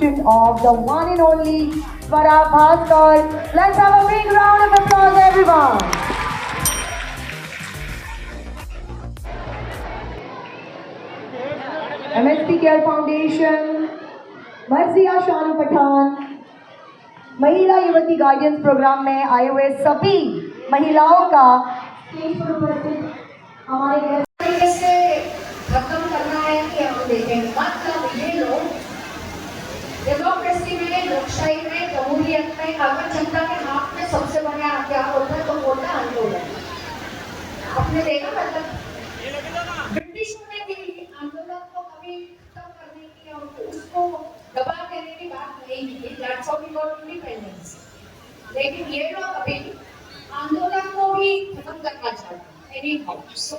contribution of the one and only Swara Bhaskar. Let's have a big round of applause, everyone. MSP Care Foundation, मर्जिया Shanu Pathan, महिला युवती guidance programme में आए हुए सभी महिलाओं का स्टेज पर उपस्थित हमारे कैसे खत्म करना है कि हम देखें। मतलब ये लोग डेमोक्रेसी में, लोकशाही में, जमहूरियत में अगर जनता के हाथ में सबसे बड़ा क्या होता है तो होता है आंदोलन। आपने देखा मतलब ब्रिटिशों ने भी आंदोलन को कभी खत्म करने की और उसको दबा देने की बात नहीं की। That's how we got independence. लेकिन ये लोग अभी आंदोलन को भी खत्म करना चाहते हैं। एनीहाउ सो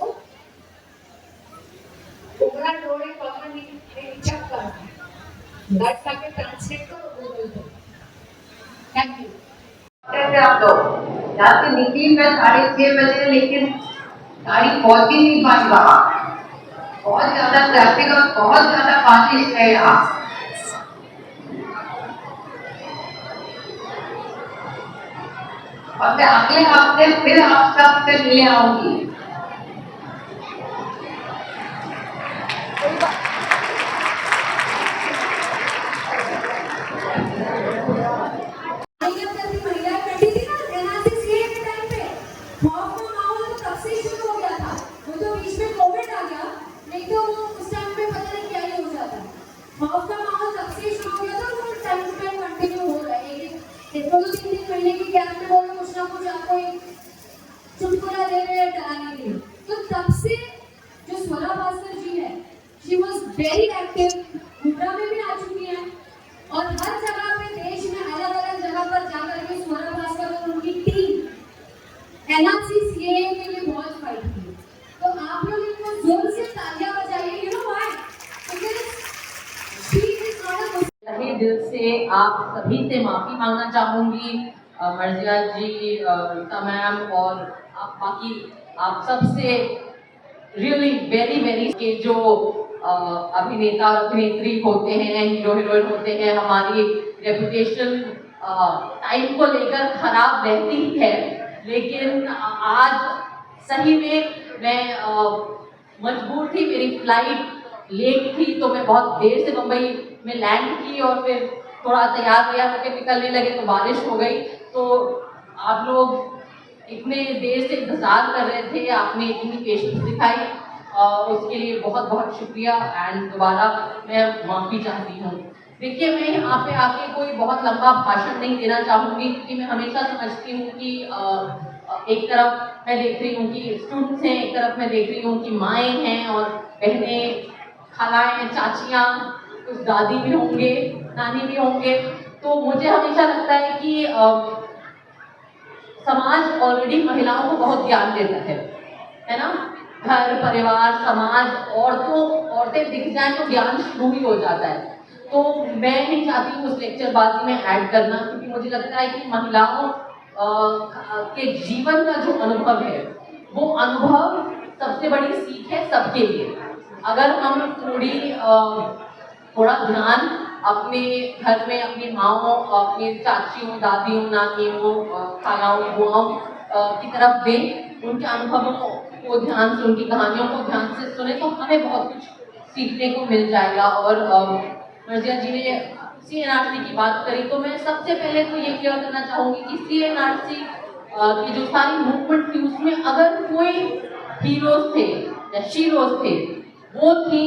उगरा डोरे पकड़ने की इच्छा कर रहे हैं। दैट्स आके ट्रांसलेट करो गूगल पे। Thank you. कैसे आप लोग रात की मीटिंग में 6:30 बजे, लेकिन गाड़ी पहुंच ही नहीं पाई वहाँ। बहुत ज्यादा ट्रैफिक और बहुत ज्यादा बारिश है यहाँ। और मैं अगले हफ्ते फिर आप सबसे मिलने आऊंगी। चुटकुला दे रहे हैं, डराने के लिए। तो तब से जो स्वरा भास्कर जी है, शी वॉज वेरी एक्टिव, मुद्रा में भी आ चुकी हैं और हर जगह पे देश में अलग अलग जगह पर जाकर के स्वरा भास्कर और उनकी टीम एनआरसी सीएए के लिए बहुत फाइट की। तो आप लोग इनको जोर से तालियां बजाइए। You know why? Because she is not a तहे दिल से आप सभी से माफी मांगना चाहूंगी, मर्जिया जी, रीता मैम और आप बाकी आप सबसे रियली वेरी वेरी के जो अभिनेता और अभिनेत्री होते हैं, हीरो हीरोइन होते हैं, हमारी रेपुटेशन टाइम को लेकर खराब रहती है। लेकिन आज सही में मैं मजबूर थी, मेरी फ्लाइट लेट थी तो मैं बहुत देर से मुंबई में लैंड की और फिर थोड़ा तैयार होकर निकलने लगे तो बारिश हो गई। तो आप लोग इतने देर से इंतज़ार कर रहे थे, आपने इतनी पेशेंस दिखाई, उसके लिए बहुत बहुत शुक्रिया। एंड दोबारा मैं माफ़ी चाहती हूँ। देखिए, मैं यहाँ पे आके कोई बहुत लंबा भाषण नहीं देना चाहूँगी, क्योंकि मैं हमेशा समझती हूँ कि एक तरफ मैं देख रही हूँ कि स्टूडेंट्स हैं, एक तरफ मैं देख रही हूँ कि माएँ हैं और बहनें, खालाएँ, चाचियाँ, कुछ दादी भी होंगे, नानी भी होंगे। तो मुझे हमेशा लगता है कि समाज ऑलरेडी महिलाओं को बहुत ज्ञान देता है ना। घर, परिवार, समाज, औरतें दिख जाएं तो ज्ञान शुरू ही हो जाता है। तो मैं नहीं चाहती हूँ उस लेक्चरबाजी में ऐड करना, क्योंकि मुझे लगता है कि महिलाओं के जीवन का जो अनुभव है, वो अनुभव सबसे बड़ी सीख है सबके लिए। अगर हम थोड़ा ध्यान अपने घर में अपनी माओं, अपनी चाचियों, दादियों, नानियों, खालाओं, बुआओं की तरफ दें, उनके अनुभवों को ध्यान से, उनकी कहानियों को ध्यान से सुने, तो हमें बहुत कुछ सीखने को मिल जाएगा। और मर्जिया जी ने CNRC की बात करी, तो मैं सबसे पहले तो ये क्लियर करना चाहूँगी कि CNRC की जो सारी मूवमेंट थी, उसमें अगर कोई हीरोज थे या शीरोज थे, वो थी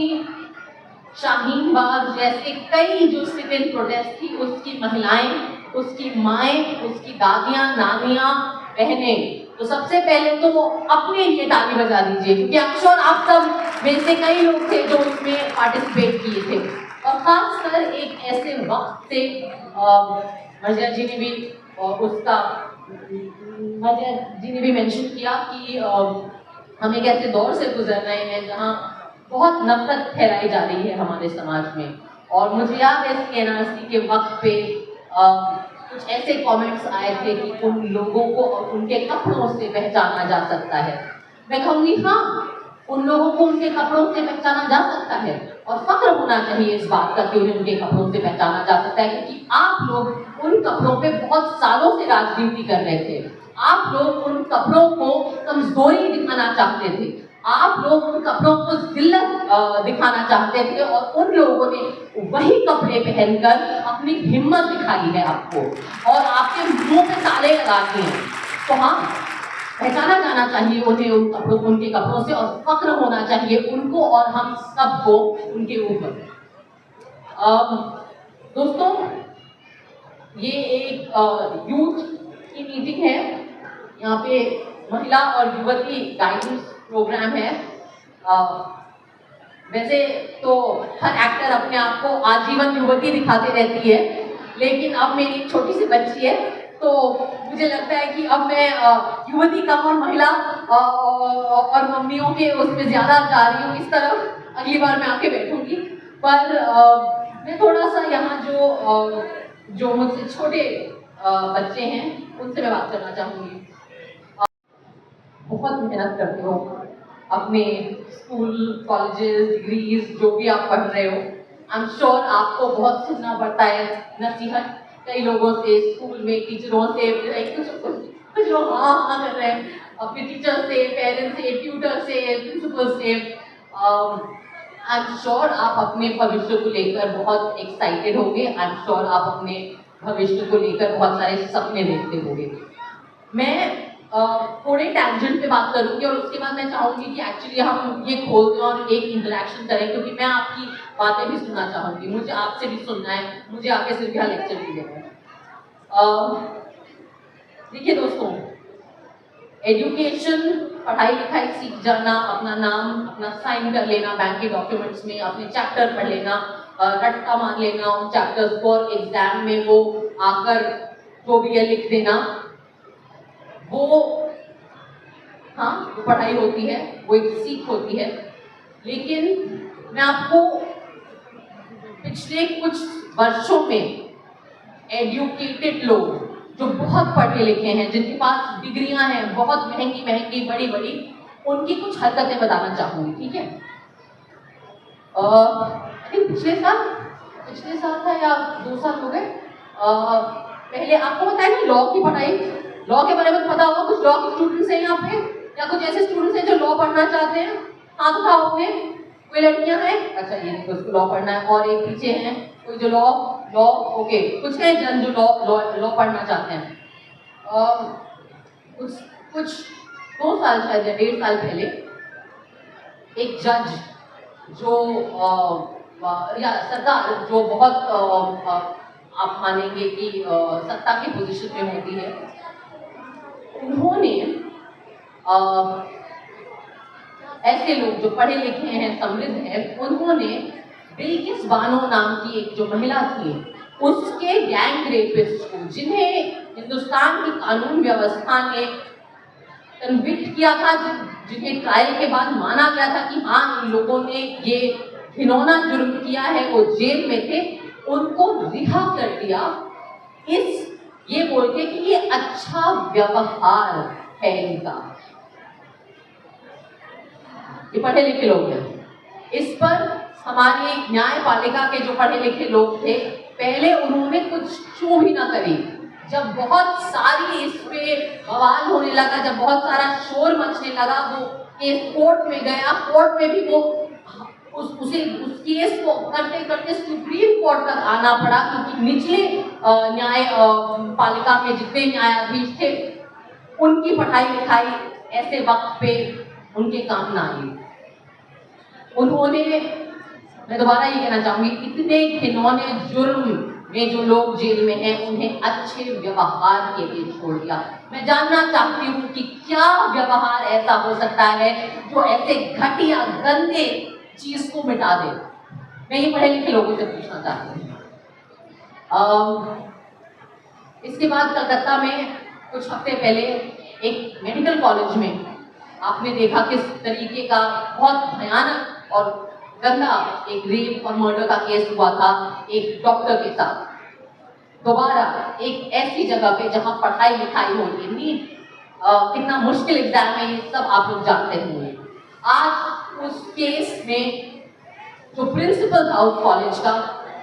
शाहीन बाग जैसे कई जो सिट इन प्रोटेस्ट थी, उसकी महिलाएं, उसकी माएँ, उसकी दादियाँ, नानियाँ, बहनें। तो सबसे पहले तो वो अपने लिए ताली बजा दीजिए, क्योंकि आई एम श्योर आप सब में से कई लोग थे जो उसमें पार्टिसिपेट किए थे। और खासकर एक ऐसे वक्त से मर्जिया जी ने भी मर्जिया जी ने भी मेंशन किया कि हम एक ऐसे दौर से गुजर रहे हैं जहाँ बहुत नफरत फैलाई जा रही है हमारे समाज में। और मुझे याद है CNRC के वक्त पे कुछ ऐसे कमेंट्स आए थे कि उन लोगों को और उनके कपड़ों से पहचाना जा सकता है। मैं कहूँगी हाँ, उन लोगों को उनके कपड़ों से पहचाना जा सकता है, और फख्र होना चाहिए इस बात का कि उन्हें उनके कपड़ों से पहचाना जा सकता है, क्योंकि आप लोग उन कपड़ों पे बहुत सालों से राजनीति कर रहे थे। आप लोग उन कपड़ों को कमजोरी दिखाना चाहते थे, आप लोग उन कपड़ों को जिल्लत दिखाना चाहते थे, और उन लोगों ने वही कपड़े पहनकर अपनी हिम्मत दिखाई है आपको, और आपके मुंह पे ताले लगा दिए हैं। तो हाँ, पहचाना जाना चाहिए उन्हें उन कपड़ों, उनके कपड़ों से, और फख्र होना चाहिए उनको और हम सबको उनके ऊपर। दोस्तों, ये एक यूथ की मीटिंग है, यहाँ पे महिला और युवती गाइडेंस प्रोग्राम है। वैसे तो हर एक्टर अपने आप को आजीवन युवती दिखाते रहती है, लेकिन अब मेरी एक छोटी सी बच्ची है, तो मुझे लगता है कि अब मैं युवती कम और महिला और मम्मियों के उसमें ज़्यादा जा रही हूँ इस तरफ। अगली बार मैं आके बैठूंगी, पर मैं थोड़ा सा यहाँ जो मुझसे छोटे बच्चे हैं उनसे मैं बात करना चाहूँगी। बहुत मेहनत करते हो अपने स्कूल, कॉलेजेस, डिग्रीज जो भी आप पढ़ रहे हो। आई एम श्योर आपको बहुत सुनना पड़ता है नसीहत कई लोगों से, स्कूल में टीचरों से, कुछ लोग हाँ कर रहे हैं, अपने टीचर से, पेरेंट्स से, ट्यूटर से, प्रिंसिपल से। आई एम श्योर आप अपने भविष्य को लेकर बहुत एक्साइटेड होंगे। आई एम श्योर आप अपने भविष्य को लेकर बहुत सारे सपने देखते होंगे। मैं थोड़े टैंजेंट पे बात करूंगी, और उसके बाद मैं चाहूंगी कि एक्चुअली हम ये खोल दें और एक इंटरेक्शन करें, क्योंकि मैं आपकी बातें भी सुनना चाहूंगी, मुझे आपसे भी सुनना है, मुझे आके सिर्फ यहाँ लेक्चर नहीं देना है। देखिए दोस्तों, एजुकेशन, पढ़ाई लिखाई सीख जाना, अपना नाम अपना साइन कर लेना बैंक के डॉक्यूमेंट्स में, अपने चैप्टर पढ़ लेना, रट्टा मान लेना उन चैप्टर्स को, और एग्जाम में वो आकर जो भी है लिख देना, वो हाँ वो पढ़ाई होती है, वो एक सीख होती है। लेकिन मैं आपको पिछले कुछ वर्षों में एजुकेटेड लोग जो बहुत पढ़े लिखे हैं, जिनके पास डिग्रियां हैं बहुत महंगी महंगी बड़ी बड़ी, उनकी कुछ हरकतें बताना चाहूंगी, ठीक है। पिछले साल था या 2 साल हो गए, पहले आपको पता है ना लॉ की पढ़ाई, लॉ के बारे में पता होगा, कुछ लॉ के स्टूडेंट्स हैं यहाँ पे, या कुछ ऐसे स्टूडेंट्स हैं जो लॉ पढ़ना चाहते हैं, हाथ उठाओ अपने। कोई लड़कियां हैं? अच्छा, ये देखो, उसको लॉ पढ़ना है। और एक पीछे हैं कोई जो लॉ ओके, कुछ है जन जो लॉ पढ़ना चाहते हैं। कुछ 2 साल शायद या 1.5 साल पहले एक जज जो या सरकार जो बहुत आप मानेंगे कि सत्ता की पोजीशन में होती है, उन्होंने ऐसे लोग जो पढ़े लिखे हैं, समृद्ध हैं, उन्होंने बिल्किस बानो नाम की एक जो महिला थी, उसके गैंग रेपिस्ट को, जिन्हें हिंदुस्तान की कानून व्यवस्था ने कन्विक्ट किया था, जिन्हें ट्रायल के बाद माना गया था कि हाँ इन लोगों ने ये घिनौना जुर्म किया है, वो जेल में थे, उनको रिहा कर दिया ये बोल के कि ये अच्छा व्यवहार है इनका। ये पढ़े लिखे लोग हैं। इस पर हमारी न्यायपालिका के जो पढ़े लिखे लोग थे, पहले उन्होंने कुछ चू भी ना करी। जब बहुत सारी इस पे बवाल होने लगा, जब बहुत सारा शोर मचने लगा, वो केस कोर्ट में गया, कोर्ट में भी वो उस केस को करते करते सुप्रीम कोर्ट तक आना पड़ा, क्योंकि निचले न्याय पालिका में जितने न्यायाधीश थे, उनकी पढ़ाई लिखाई ऐसे वक्त पे उनके काम ना आई। उन्होंने, मैं दोबारा ये कहना चाहूंगी, इतने घिनौने जुर्म में जो लोग जेल में हैं, उन्हें अच्छे व्यवहार के लिए छोड़ दिया। मैं जानना चाहती हूँ कि क्या व्यवहार ऐसा हो सकता है जो ऐसे घटिया गंदे चीज को मिटा दे। मैं ये पढ़े लिखे लोगों से पूछना चाहती हूँ। इसके बाद कलकत्ता में कुछ हफ्ते पहले एक मेडिकल कॉलेज में आपने देखा किस तरीके का बहुत भयानक और गंदा एक रेप और मर्डर का केस हुआ था एक डॉक्टर के साथ। दोबारा एक ऐसी जगह पे जहां पढ़ाई लिखाई होती है, नीट कितना मुश्किल एग्जाम है, ये सब आप लोग जानते होंगे। आज उस केस में जो प्रिंसिपल था उस कॉलेज का,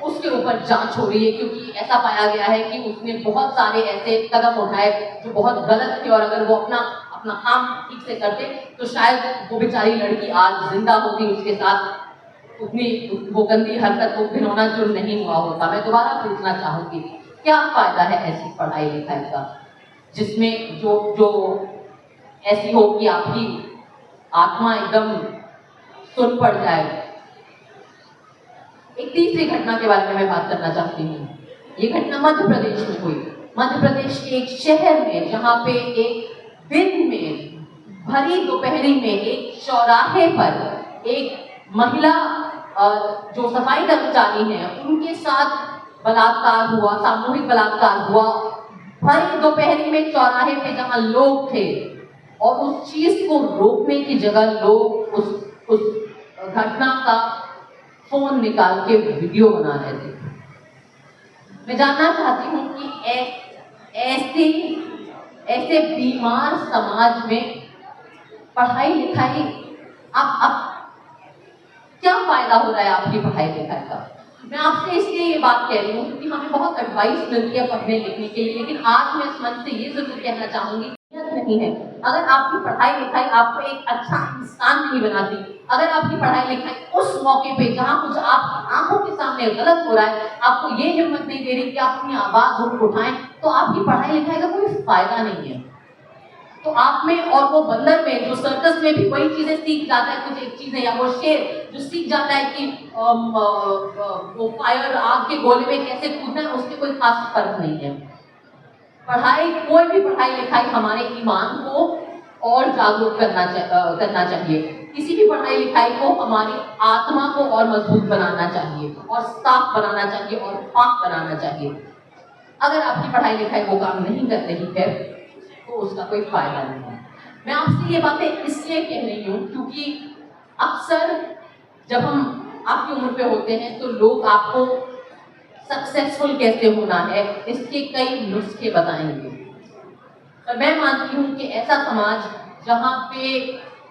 उसके ऊपर जांच हो रही है, क्योंकि ऐसा पाया गया है कि उसने बहुत सारे ऐसे कदम उठाए जो बहुत गलत थे, और अगर वो अपना काम ठीक से करते तो शायद वो बेचारी लड़की आज जिंदा होती, उसके साथ उतनी वो गंदी हरकत, वो घिनौना जुर्म नहीं हुआ होता। मैं दोबारा पूछना चाहूंगी, क्या फायदा है ऐसी पढ़ाई लिखाई का जिसमें जो ऐसी हो कि आपकी आत्मा एकदम सुन पड़ जाए। एक तीसरी घटना के बारे में मैं बात करना चाहती हूँ। ये घटना मध्य प्रदेश में हुई। मध्य प्रदेश के एक शहर में, जहाँ पे एक दिन में भरी दोपहरी में एक चौराहे पर एक महिला जो सफाई कर्मचारी हैं उनके साथ बलात्कार हुआ, सामूहिक बलात्कार हुआ। भरी दोपहरी में चौराहे पे जहाँ लोग थे, और उस चीज को रोकने की जगह लोग उस घटना का फोन निकाल के वीडियो बना रहे थे। मैं जानना चाहती हूँ कि ऐसे बीमार समाज में पढ़ाई लिखाई, आप क्या फायदा हो रहा है आपकी पढ़ाई लिखाई का? मैं आपसे इसलिए ये बात कह रही हूँ क्योंकि हमें बहुत एडवाइस मिलती है पढ़ने लिखने के लिए, लेकिन आज मैं इस मंच से ये जरूर कहना चाहूंगी नहीं है। अगर आपकी पढ़ाई लिखाई आपको एक अच्छा इंसान नहीं बनाती, अगर आपकी पढ़ाई लिखाई उस मौके पे जहाँ कुछ आपकी आंखों के सामने गलत हो रहा है आपको ये हिम्मत नहीं दे रही कि आप अपनी आवाज उठाएं, तो आपकी पढ़ाई लिखाई का कोई फायदा नहीं है। तो आप में और वो बंदर में, जो सर्कस में भी वही चीजें सीख जाता है, कुछ एक चीजें, या वो शेर जो सीख जाता है कि वो फायर, आग के गोले में कैसे कूदना है, उसके कोई खास फर्क नहीं है। पढ़ाई, कोई भी पढ़ाई लिखाई हमारे ईमान को और जागरूक करना चाहिए। किसी भी पढ़ाई लिखाई को हमारी आत्मा को और मजबूत बनाना चाहिए, और साफ बनाना चाहिए, और पाक बनाना चाहिए। अगर आपकी पढ़ाई लिखाई वो काम नहीं कर रही है तो उसका कोई फायदा नहीं है। मैं आपसे ये बातें इसलिए कह रही हूँ क्योंकि अक्सर जब हम आपकी उम्र पे होते हैं तो लोग आपको सक्सेसफुल कैसे होना है इसके कई नुस्खे बताएंगे, पर मैं मानती हूँ कि ऐसा समाज जहाँ पे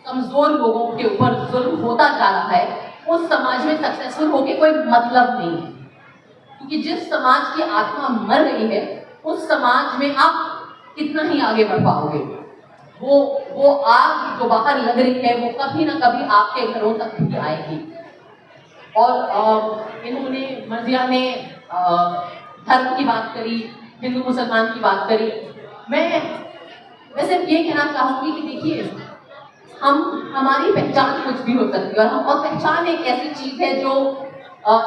कमजोर लोगों के ऊपर जुल्म होता जा रहा है, उस समाज में सक्सेसफुल होके कोई मतलब नहीं है। क्योंकि जिस समाज की आत्मा मर रही है उस समाज में आप कितना ही आगे बढ़ पाओगे। वो आग जो बाहर लग रही है वो कभी ना कभी आपके घरों तक भी आएगी। और इन्होंने, मर्जिया ने धर्म की बात करी, हिंदू मुसलमान की बात करी। मैं सिर्फ ये कहना चाहूंगी कि देखिए, हमारी पहचान कुछ भी हो सकती है, और पहचान एक ऐसी चीज है जो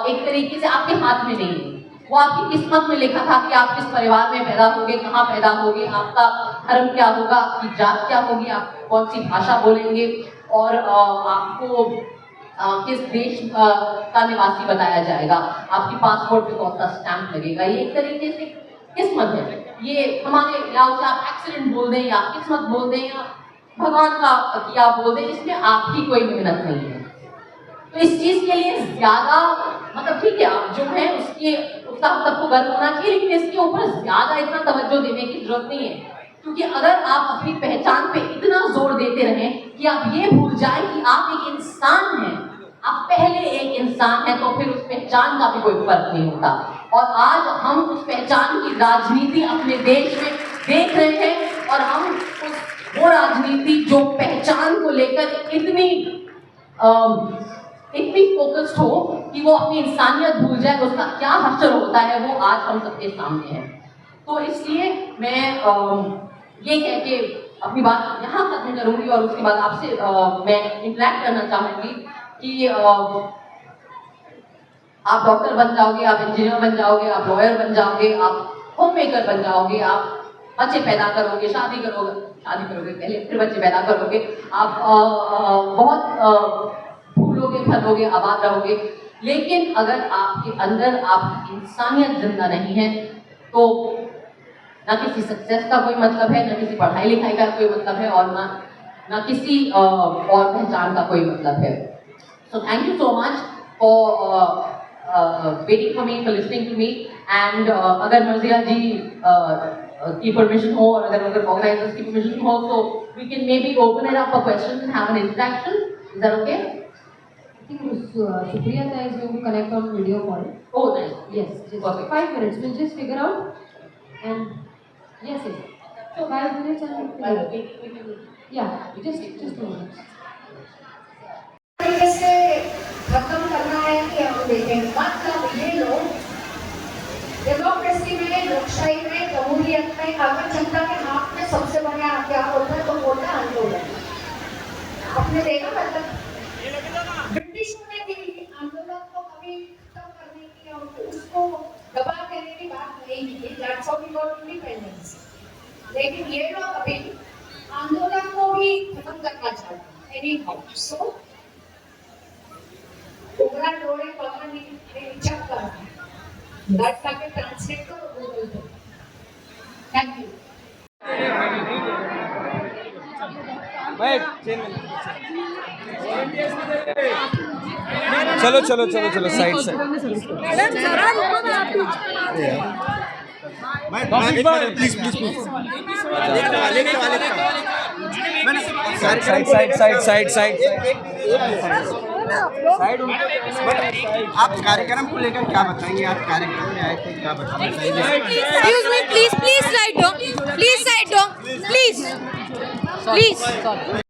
एक तरीके से आपके हाथ में नहीं है। वो आपकी किस्मत में लिखा था कि आप किस परिवार में पैदा होगे, कहाँ पैदा होगे, आपका धर्म क्या होगा, आपकी जात क्या होगी, आप कौन सी भाषा बोलेंगे, और आपको किस देश का निवासी बताया जाएगा, आपकी पासपोर्ट पे कौन सा स्टैंप लगेगा। ये एक तरीके से किस्मत है। ये हमारे यहाँ से आप एक्सीडेंट बोल दें, या किस्मत बोल दें, या भगवान का किया बोल दें, इसमें आपकी कोई मेहनत नहीं है। तो इस चीज के लिए ज्यादा, मतलब ठीक है आप जो है उसका सबको गर्व होना चाहिए, लेकिन इसके ऊपर ज्यादा इतना तवज्जो देने की जरूरत नहीं है। क्योंकि अगर आप अपनी पहचान पे इतना जोर देते रहें कि आप ये भूल जाएं कि आप एक इंसान हैं, आप पहले एक इंसान हैं, तो फिर उस पहचान का भी कोई फर्क नहीं होता। और आज हम उस पहचान की राजनीति अपने देश में देख रहे हैं, और हम वो राजनीति जो पहचान को लेकर इतनी फोकस्ड हो कि वो अपनी इंसानियत भूल जाए, उसका क्या हश्र होता है वो आज हम सबके सामने है। तो इसलिए मैं ये कह के अपनी बात यहाँ खत्म करूंगी, और उसके बाद आपसे मैं इंटरेक्ट करना चाहूंगी कि आप डॉक्टर बन जाओगे, आप इंजीनियर बन जाओगे, आप लॉयर बन जाओगे, आप होम मेकर बन जाओगे, आप बच्चे पैदा करोगे, शादी करोगे पहले, फिर बच्चे पैदा करोगे, आप बहुत फूलोगे, फलोगे, आबाद रहोगे, लेकिन अगर आपके अंदर आपकी इंसानियत जिंदा नहीं है तो ना किसी सक्सेस का कोई मतलब है, ना किसी पढ़ाई लिखाई का कोई मतलब है, और ना किसी और पहचान का कोई मतलब है। So thank you so much for waiting for me, for listening to me. And अगर मर्जिया जी की परमिशन हो, और अगर ऑर्गेनाइजर्स की परमिशन हो, तो we can maybe open it up for questions and have an interaction. Is that okay? Supriya is going to connect on video call. Oh, nice. Yes, just Perfect. 5 minutes. We'll just figure out. And yes, yes. So 5 minutes and we'll figure out. Yeah, just 2 minutes. तरीके से खत्म करना है कि हम देखें मतलब ये लोग डेमोक्रेसी में लोकशाही में जमहूरियत में अगर जनता के हाथ में सबसे बड़ा हथियार होता है तो होता है आंदोलन। आपने देखा मतलब ब्रिटिशों ने भी आंदोलन को कभी खत्म करने की और उसको दबा देने की बात नहीं की। That's how we got independence. लेकिन ये लोग अभी आंदोलन को भी खत्म करना चाहते हैं। एनी हाउ सो उगरा डोरे पकड़ नहीं चेक कर दैट ताकि ट्रांसलेट करो गूगल पे। Thank you. चलो चलो चलो चलो साइड से please please please side side side side side आप कार्यक्रम को लेकर क्या बताएंगे? आप कार्यक्रम में आए थे, क्या बताना चाहिए? Excuse me, please side down. Please side down. Please.